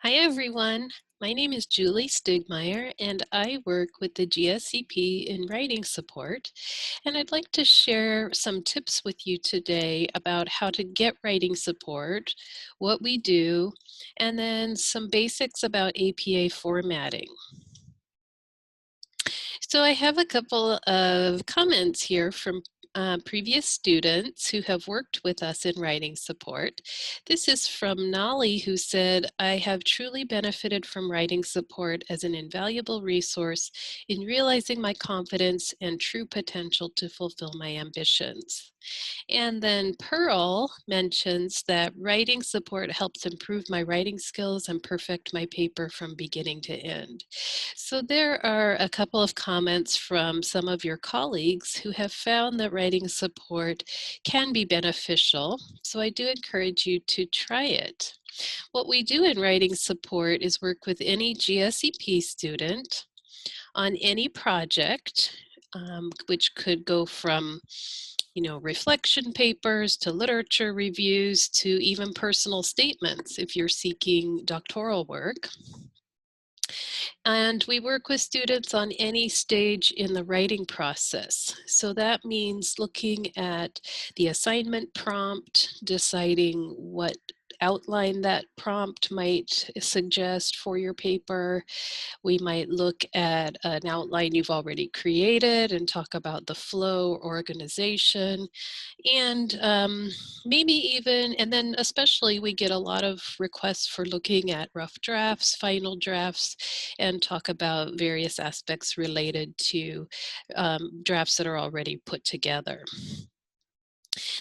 Hi everyone, my name is Julie Stigmeyer and I work with the GSEP in writing support, and I'd like to share some tips with you today about how to get writing support, what we do, and then some basics about APA formatting. So I have a couple of comments here from previous students who have worked with us in writing support. This is from Nolly, who said, "I have truly benefited from writing support as an invaluable resource in realizing my confidence and true potential to fulfill my ambitions." And then Pearl mentions that writing support helps improve my writing skills and perfect my paper from beginning to end. So there are a couple of comments from some of your colleagues who have found that writing support can be beneficial. So I do encourage you to try it. What we do in writing support is work with any GSEP student on any project, which could go from reflection papers to literature reviews to even personal statements if you're seeking doctoral work. And we work with students on any stage in the writing process. So that means looking at the assignment prompt, deciding what outline that prompt might suggest for your paper. We might look at an outline you've already created and talk about the flow, organization, and maybe even, and then especially we get a lot of requests for looking at rough drafts, final drafts, and talk about various aspects related to drafts that are already put together.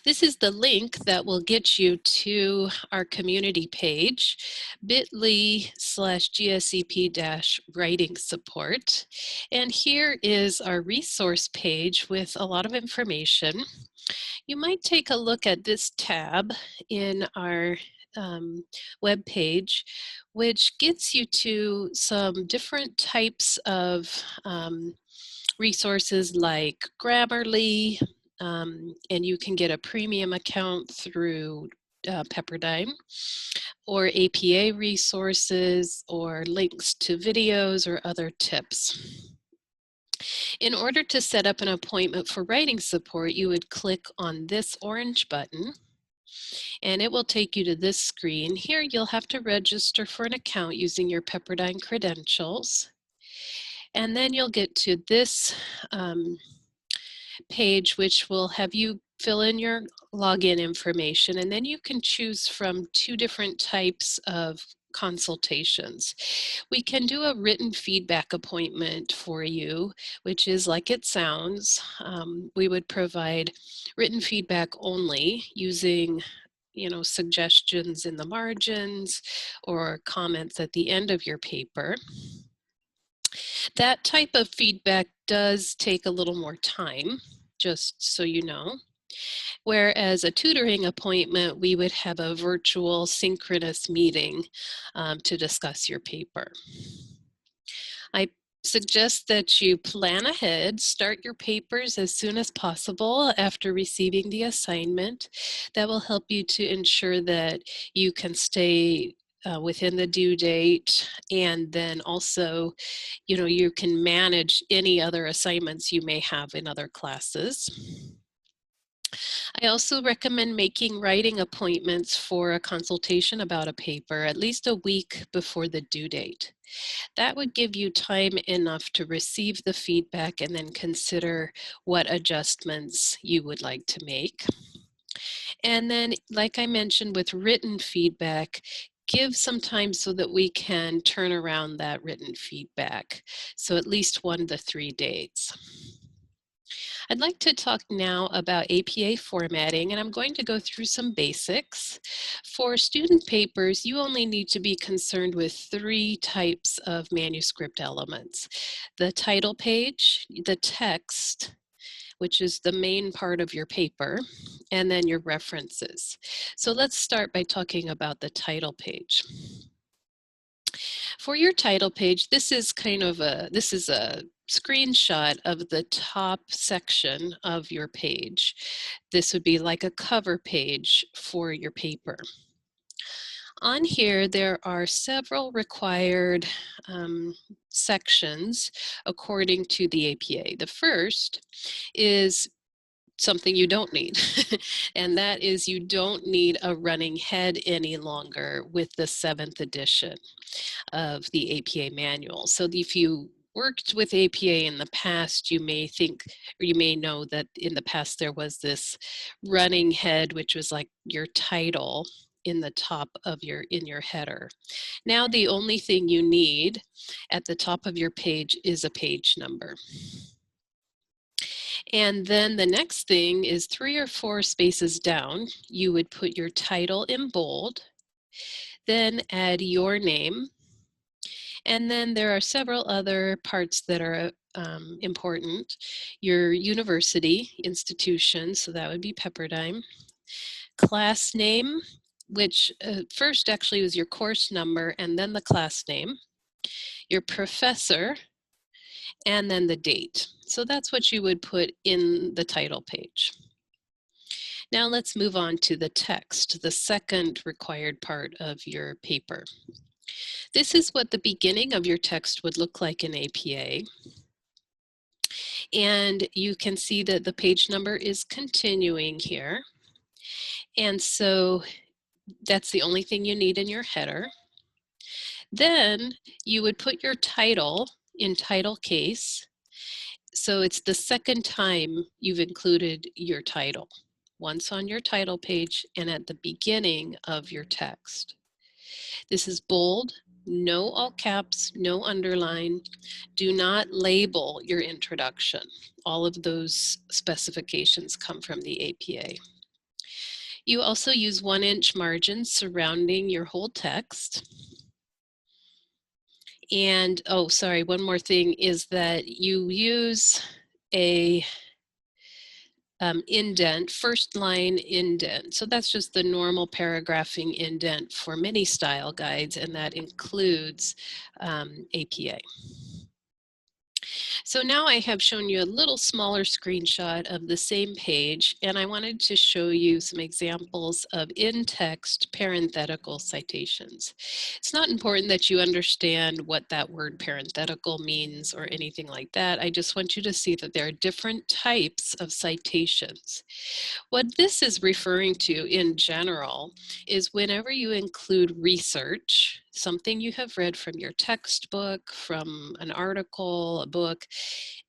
This is the link that will get you to our community page, bit.ly/GSEP-writing support. And here is our resource page with a lot of information. You might take a look at this tab in our web page, which gets you to some different types of resources like Grammarly, and you can get a premium account through Pepperdine, or APA resources, or links to videos or other tips. In order to set up an appointment for writing support, you would click on this orange button, and it will take you to this screen. Here you'll have to register for an account using your Pepperdine credentials. And then you'll get to this page, which will have you fill in your login information, and then you can choose from two different types of consultations. We can do a written feedback appointment for you, which is like it sounds. We would provide written feedback only using suggestions in the margins or comments at the end of your paper. That type of feedback does take a little more time, just so you know. Whereas a tutoring appointment, we would have a virtual synchronous meeting to discuss your paper. I suggest that you plan ahead, start your papers as soon as possible after receiving the assignment. That will help you to ensure that you can stay within the due date, and then also, you can manage any other assignments you may have in other classes. I also recommend making writing appointments for a consultation about a paper at least a week before the due date. That would give you time enough to receive the feedback and then consider what adjustments you would like to make. And then, like I mentioned, with written feedback, give some time so that we can turn around that written feedback. So at least 1 to 3 days. I'd like to talk now about APA formatting, and I'm going to go through some basics. For student papers, you only need to be concerned with 3 types of manuscript elements: the title page, the text, which is the main part of your paper, and then your references. So let's start by talking about the title page. For your title page, this is a screenshot of the top section of your page. This would be like a cover page for your paper. On here, there are several required sections according to the APA. The first is something you don't need, and that is you don't need a running head any longer with the 7th edition of the APA manual. So if you worked with APA in the past, you may think, or you may know that in the past there was this running head, which was like your title in the top of in your header. Now the only thing you need at the top of your page is a page number. And then the next thing is 3 or 4 spaces down, you would put your title in bold, then add your name, and then there are several other parts that are important. Your university, institution, so that would be Pepperdine. Class name, which first actually was your course number and then the class name. Your professor, and then the date. So that's what you would put in the title page. Now let's move on to the text, the second required part of your paper. This is what the beginning of your text would look like in APA. And you can see that the page number is continuing here. And so that's the only thing you need in your header. Then you would put your title in title case. So it's the second time you've included your title, once on your title page and at the beginning of your text. This is bold, no all caps, no underline. Do not label your introduction. All of those specifications come from the APA. You also use 1-inch margins surrounding your whole text. And, oh, sorry, one more thing is that you use a indent, first line indent. So that's just the normal paragraphing indent for many style guides, and that includes APA. So now I have shown you a little smaller screenshot of the same page, and I wanted to show you some examples of in-text parenthetical citations. It's not important that you understand what that word parenthetical means or anything like that. I just want you to see that there are different types of citations. What this is referring to in general is whenever you include research, something you have read from your textbook, from an article, a book,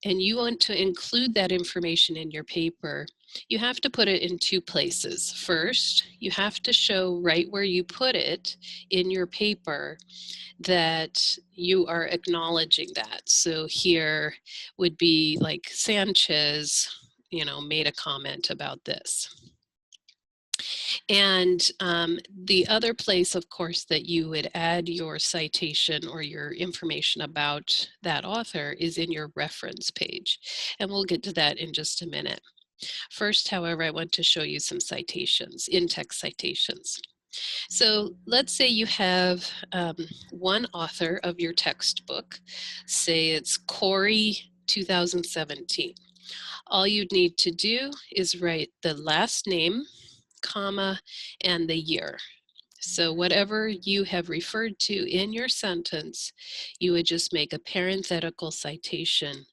and you want to include that information in your paper, you have to put it in 2 places. First, you have to show right where you put it in your paper that you are acknowledging that. So here would be like Sanchez, made a comment about this. And the other place, of course, that you would add your citation or your information about that author is in your reference page. And we'll get to that in just a minute. First, however, I want to show you some citations, in-text citations. So let's say you have one author of your textbook, say it's Corey 2017. All you'd need to do is write the last name, comma, and the year. So whatever you have referred to in your sentence, you would just make a parenthetical citation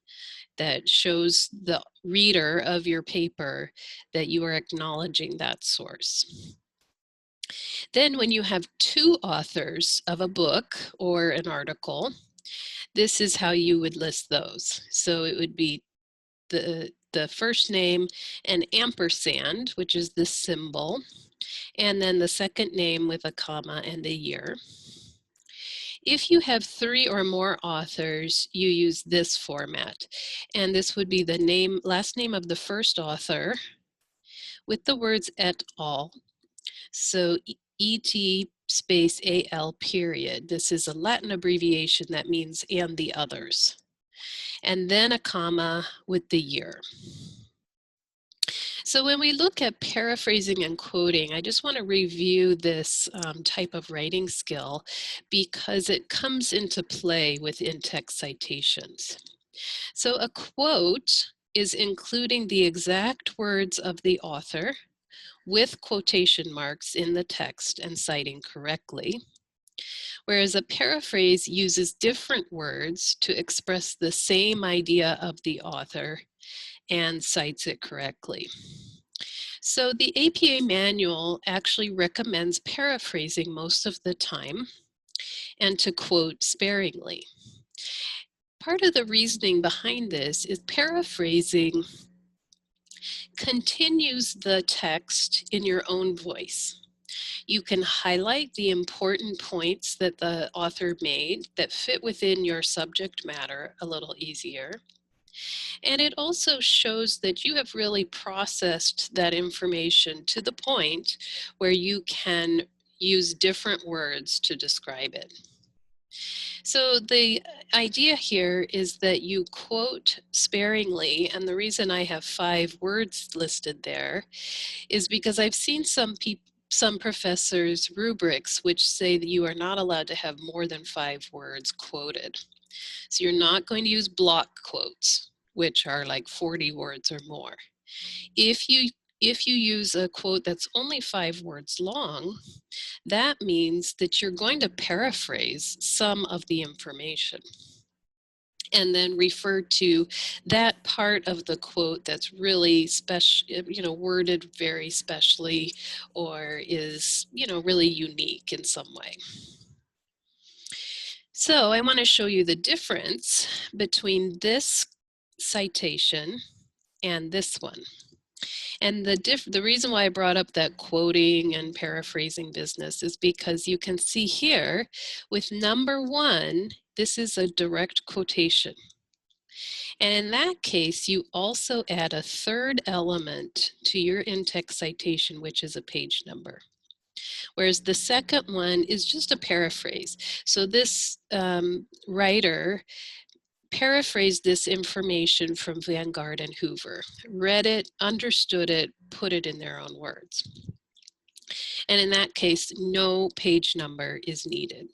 that shows the reader of your paper that you are acknowledging that source. Then when you have 2 authors of a book or an article, this is how you would list those. So it would be the first name, an ampersand, which is the symbol, and then the second name with a comma and the year. If you have 3 or more authors, you use this format. And this would be the last name of the first author with the words et al. So et space al period. This is a Latin abbreviation that means and the others. And then a comma with the year. So when we look at paraphrasing and quoting, I just want to review this type of writing skill because it comes into play with in-text citations. So a quote is including the exact words of the author with quotation marks in the text and citing correctly, whereas a paraphrase uses different words to express the same idea of the author and cites it correctly. So the APA manual actually recommends paraphrasing most of the time and to quote sparingly. Part of the reasoning behind this is paraphrasing continues the text in your own voice. You can highlight the important points that the author made that fit within your subject matter a little easier. And it also shows that you have really processed that information to the point where you can use different words to describe it. So the idea here is that you quote sparingly, and the reason I have 5 words listed there is because I've seen some professors' rubrics which say that you are not allowed to have more than 5 words quoted. So you're not going to use block quotes, which are like 40 words or more. If you use a quote that's only 5 words long, that means that you're going to paraphrase some of the information and then refer to that part of the quote that's really special, worded very specially or is, really unique in some way. So I want to show you the difference between this citation and this one. And the reason why I brought up that quoting and paraphrasing business is because you can see here with number 1, this is a direct quotation. And in that case, you also add a third element to your in-text citation, which is a page number. Whereas the second one is just a paraphrase. So this writer paraphrased this information from Vanguard and Hoover, read it, understood it, put it in their own words. And in that case, no page number is needed.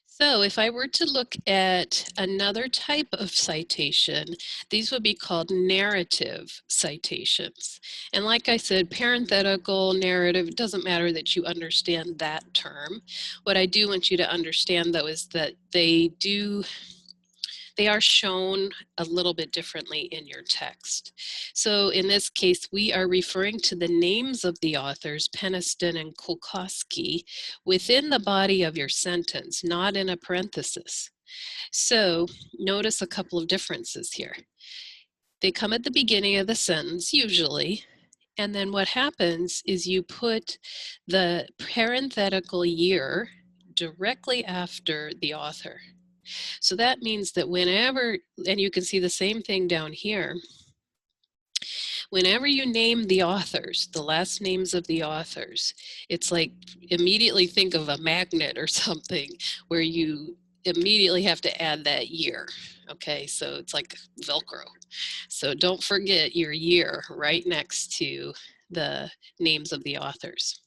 So if I were to look at another type of citation, these would be called narrative citations. And like I said, parenthetical, narrative, it doesn't matter that you understand that term. What I do want you to understand though is that they are shown a little bit differently in your text. So in this case, we are referring to the names of the authors, Peniston and Kulkowski, within the body of your sentence, not in a parenthesis. So notice a couple of differences here. They come at the beginning of the sentence, usually, and then what happens is you put the parenthetical year directly after the author. So that means that whenever, and you can see the same thing down here, whenever you name the authors, the last names of the authors, it's like immediately think of a magnet or something where you immediately have to add that year. Okay, so it's like Velcro. So don't forget your year right next to the names of the authors.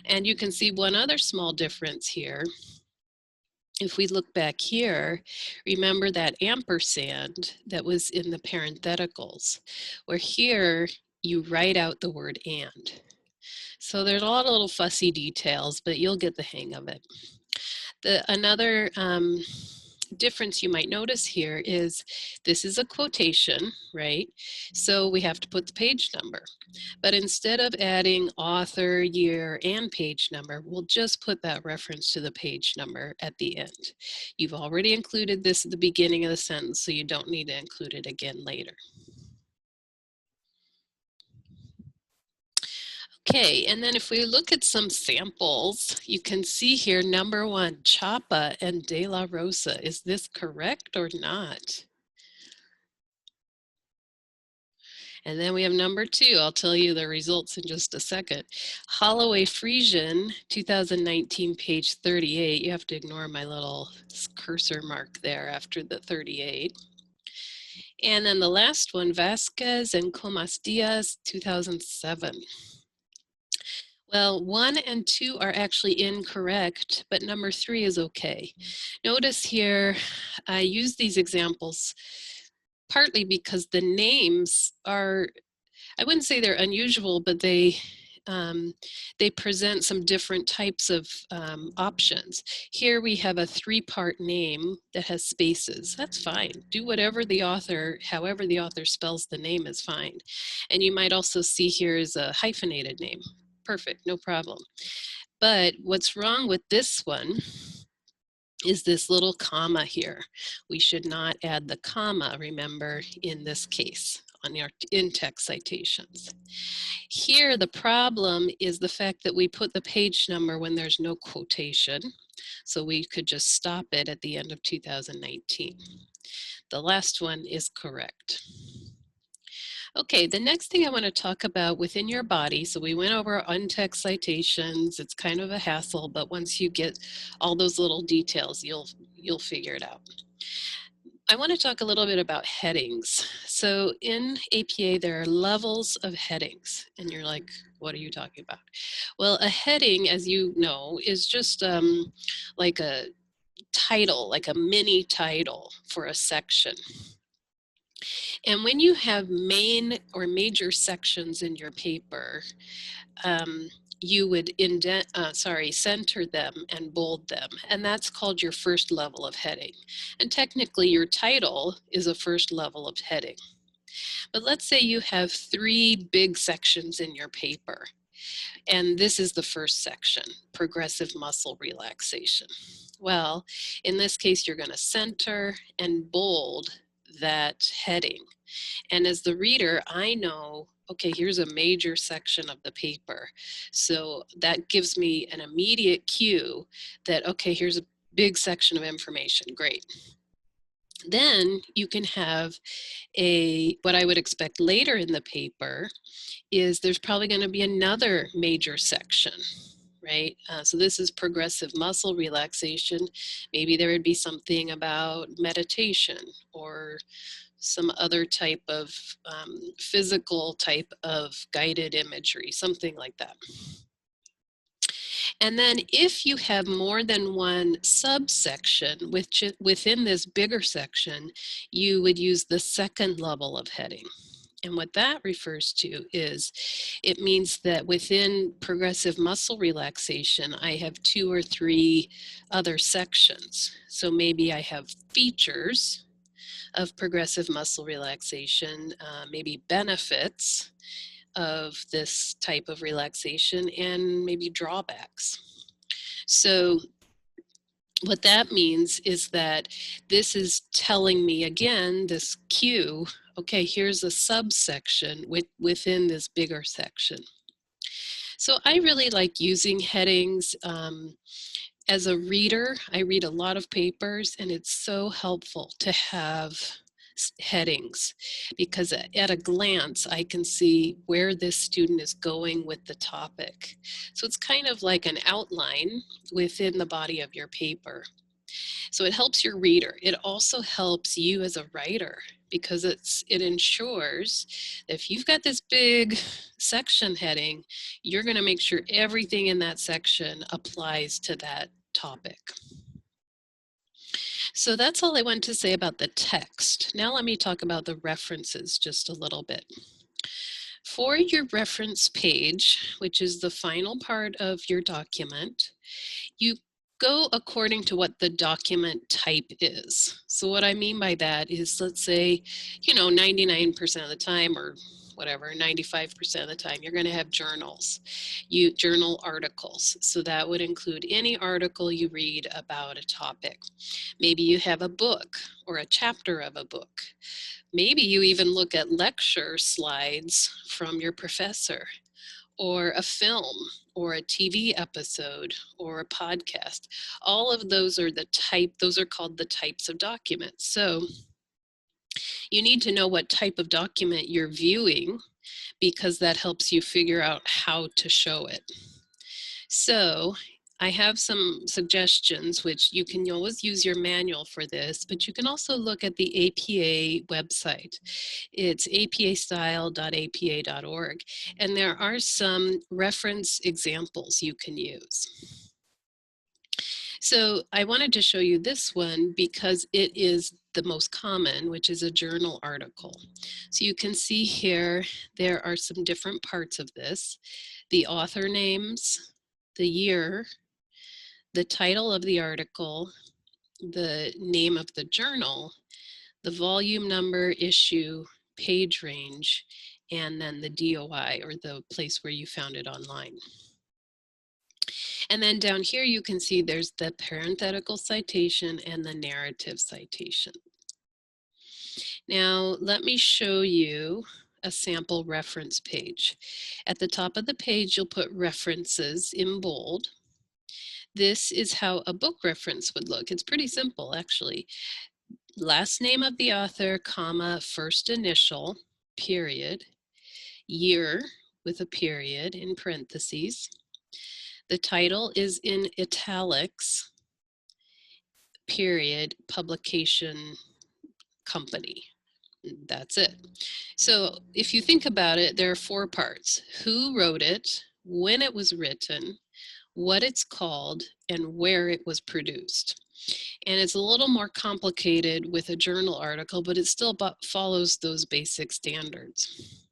And you can see one other small difference here. If we look back here, remember that ampersand that was in the parentheticals, where here you write out the word and. So there's a lot of little fussy details, but you'll get the hang of it. Another difference you might notice here is this is a quotation, right? So we have to put the page number. But instead of adding author, year, and page number, we'll just put that reference to the page number at the end. You've already included this at the beginning of the sentence, so you don't need to include it again later. Okay, and then if we look at some samples, you can see here, number 1, Chapa and De La Rosa. Is this correct or not? And then we have number 2. I'll tell you the results in just a second. Holloway Friesian, 2019, page 38. You have to ignore my little cursor mark there after the 38. And then the last one, Vasquez and Comas Diaz, 2007. Well, 1 and 2 are actually incorrect, but number 3 is okay. Notice here, I use these examples partly because the names are I wouldn't say they're unusual, but they present some different types of options. Here we have a 3-part name that has spaces. That's fine. Do whatever the author, however the author spells the name is fine. And you might also see here is a hyphenated name. Perfect, no problem. But what's wrong with this one is this little comma here. We should not add the comma, remember, in this case on your in-text citations. Here, the problem is the fact that we put the page number when there's no quotation, so we could just stop it at the end of 2019. The last one is correct. Okay, the next thing I want to talk about within your body, so we went over on-text citations. It's kind of a hassle, but once you get all those little details, you'll figure it out. I want to talk a little bit about headings. So in APA, there are levels of headings, and you're like, what are you talking about? Well, a heading, as you know, is just like a title, like a mini title for a section. And when you have main or major sections in your paper, you would center them and bold them, and that's called your first level of heading. And technically your title is a first level of heading. But let's say you have 3 big sections in your paper, and this is the first section, progressive muscle relaxation. Well, in this case, you're going to center and bold that heading. And as the reader, I know, okay, here's a major section of the paper. So that gives me an immediate cue that, okay, here's a big section of information, great. Then you can have what I would expect later in the paper is there's probably going to be another major section, right? So this is progressive muscle relaxation. Maybe there would be something about meditation or some other type of physical type of guided imagery, something like that. And then if you have more than one subsection within this bigger section, you would use the second level of heading. And what that refers to is, it means that within progressive muscle relaxation, I have 2 or 3 other sections. So maybe I have features of progressive muscle relaxation, maybe benefits of this type of relaxation, and maybe drawbacks. So what that means is that this is telling me, again, this cue, okay, here's a subsection within this bigger section. So I really like using headings. As a reader, I read a lot of papers, and it's so helpful to have headings, because at a glance I can see where this student is going with the topic. So it's kind of like an outline within the body of your paper. So it helps your reader. It also helps you as a writer, because it ensures that if you've got this big section heading, you're going to make sure everything in that section applies to that topic. So that's all I want to say about the text. Now let me talk about the references just a little bit. For your reference page, which is the final part of your document, you go according to what the document type is. So what I mean by that is, let's say, 99% of the time, or whatever, 95% of the time, you're going to have journals, journal articles. So that would include any article you read about a topic. Maybe you have a book or a chapter of a book. Maybe you even look at lecture slides from your professor, or a film, or a TV episode, or a podcast. All of those are those are called the types of documents. So you need to know what type of document you're viewing, because that helps you figure out how to show it. So I have some suggestions, which you can always use your manual for this, but you can also look at the APA website. It's apastyle.apa.org, and there are some reference examples you can use. So I wanted to show you this one because it is the most common, which is a journal article. So you can see here, there are some different parts of this. The author names, the year, the title of the article, the name of the journal, the volume number, issue, page range, and then the DOI, or the place where you found it online. And then down here you can see there's the parenthetical citation and the narrative citation. Now let me show you a sample reference page. At the top of the page you'll put references in bold. This is how a book reference would look. It's pretty simple actually. Last name of the author, comma, first initial, period, year with a period in parentheses. The title is in italics, period, publication, company. That's it. So if you think about it, there are 4 parts. Who wrote it, when it was written, what it's called, and where it was produced. And it's a little more complicated with a journal article, but it still follows those basic standards.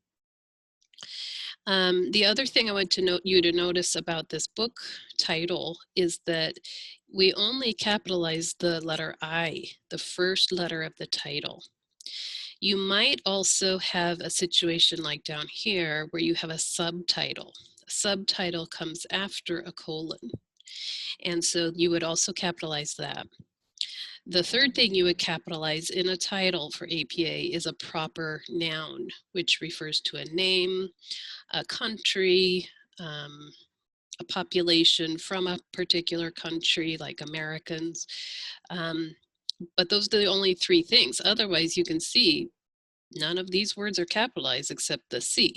The other thing I want to you to notice about this book title is that we only capitalize the letter I, the first letter of the title. You might also have a situation like down here where you have a subtitle. A subtitle comes after a colon. And so you would also capitalize that. The third thing you would capitalize in a title for APA is a proper noun, which refers to a name, a country, a population from a particular country, like Americans. But those are the only 3 things. Otherwise, you can see none of these words are capitalized except the C.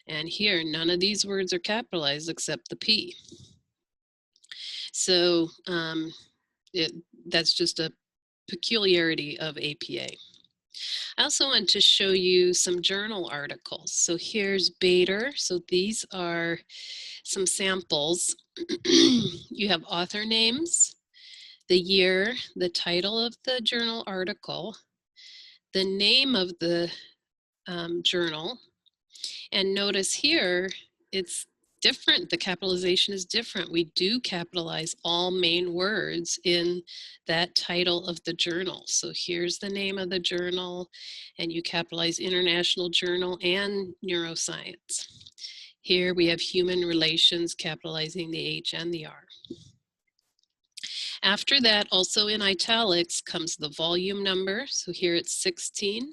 And here, none of these words are capitalized except the P. So that's just a peculiarity of APA. I also want to show you some journal articles. So here's Bader. So these are some samples. You have author names, the year, the title of the journal article, the name of the journal, and notice here it's different. The capitalization is different. We do capitalize all main words in that title of the journal. So here's the name of the journal, and you capitalize International Journal and Neuroscience. Here we have Human Relations, capitalizing the H and the R. After that, also in italics, comes the volume number. So here it's 16,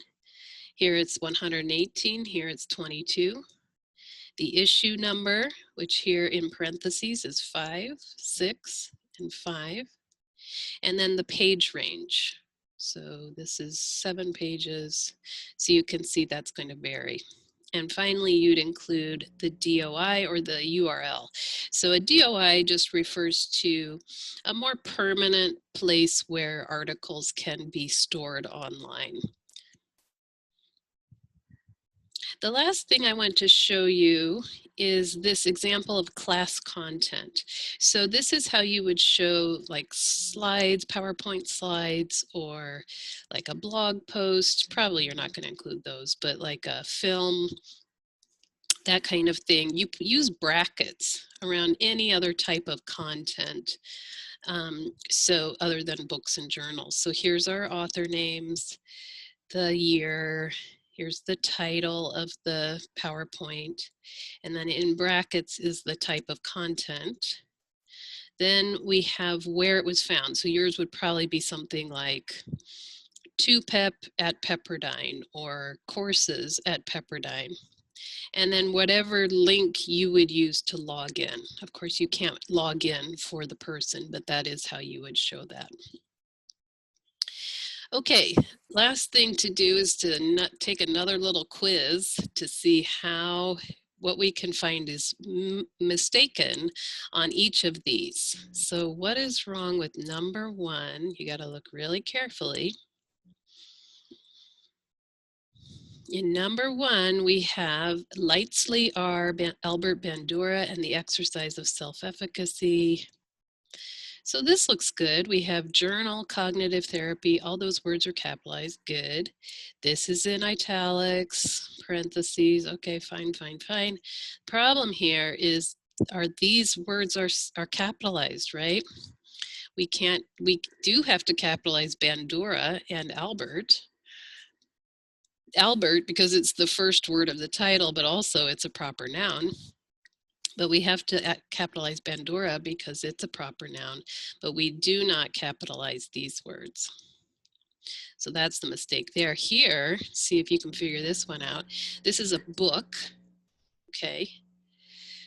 here it's 118, here it's 22. The issue number, which here in parentheses is 5, 6, and 5. And then the page range. So this is 7 pages. So you can see that's going to vary. And finally, you'd include the DOI or the URL. So a DOI just refers to a more permanent place where articles can be stored online. The last thing I want to show you is this example of class content. So this is how you would show like slides, PowerPoint slides, or like a blog post. Probably you're not going to include those, but like a film, that kind of thing. You use brackets around any other type of content. So other than books and journals. So here's our author names, the year, here's the title of the PowerPoint, and then in brackets is the type of content. Then we have where it was found. So yours would probably be something like to Pep at Pepperdine or courses at Pepperdine. And then whatever link you would use to log in. Of course, you can't log in for the person, but that is how you would show that. Okay, last thing to do is to take another little quiz to see what we can find is mistaken on each of these. So what is wrong with number 1? You got to look really carefully. In number 1, we have Lightsley R. Albert Bandura and the Exercise of Self-Efficacy. So this looks good. We have journal, cognitive therapy, all those words are capitalized, good. This is in italics, parentheses, okay, fine, fine, fine. Problem here is, are these words are capitalized, right? We do have to capitalize Bandura and Albert. Albert, because it's the first word of the title, but also it's a proper noun. But we have to capitalize Bandura because it's a proper noun, but we do not capitalize these words. So that's the mistake there. Here, see if you can figure this one out. This is a book, okay?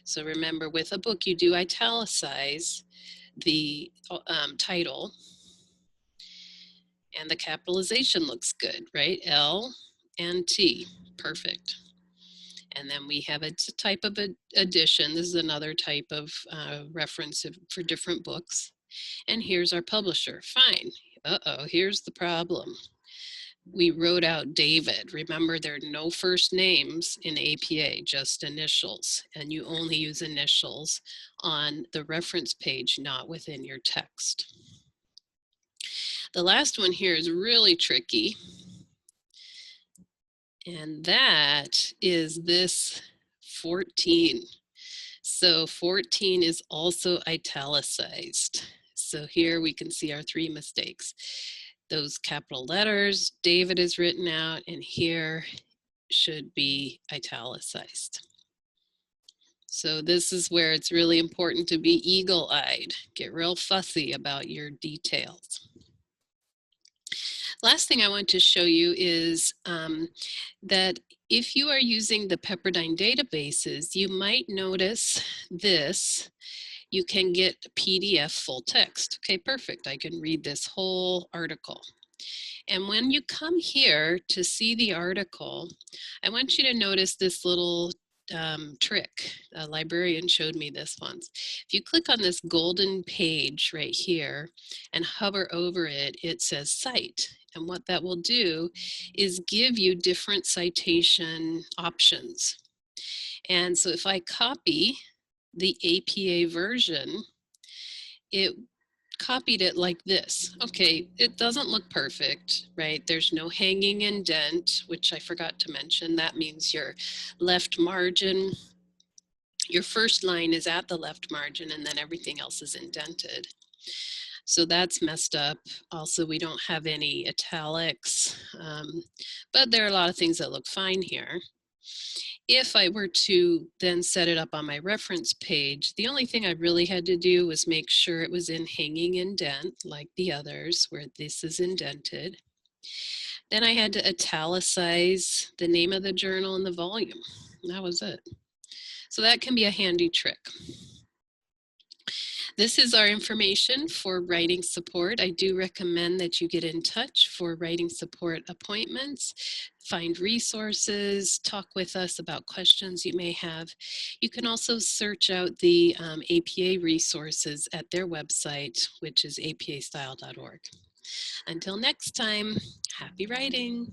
So remember, with a book, you do italicize the title, and the capitalization looks good, right? L and T, perfect. And then we have a type of addition. This is another type of reference for different books. And here's our publisher, fine. Uh-oh, here's the problem. We wrote out David. Remember, there are no first names in APA, just initials. And you only use initials on the reference page, not within your text. The last one here is really tricky. And that is this 14. So 14 is also italicized. So here we can see our 3 mistakes. Those capital letters, David is written out, and here should be italicized. So this is where it's really important to be eagle-eyed. Get real fussy about your details. Last thing I want to show you is that if you are using the Pepperdine databases, you might notice this. You can get PDF full text. Okay, perfect. I can read this whole article. And when you come here to see the article, I want you to notice this little trick. A librarian showed me this once. If you click on this golden page right here and hover over it, it says cite. And what that will do is give you different citation options. And so if I copy the APA version, it copied it like this. Okay, it doesn't look perfect, right? There's no hanging indent, which I forgot to mention. That means your left margin, your first line is at the left margin, and then everything else is indented. So that's messed up. Also, we don't have any italics, but there are a lot of things that look fine here. If I were to then set it up on my reference page, the only thing I really had to do was make sure it was in hanging indent like the others where this is indented. Then I had to italicize the name of the journal and the volume. That was it. So that can be a handy trick. This is our information for writing support. I do recommend that you get in touch for writing support appointments, find resources, talk with us about questions you may have. You can also search out the APA resources at their website, which is apastyle.org. Until next time, happy writing.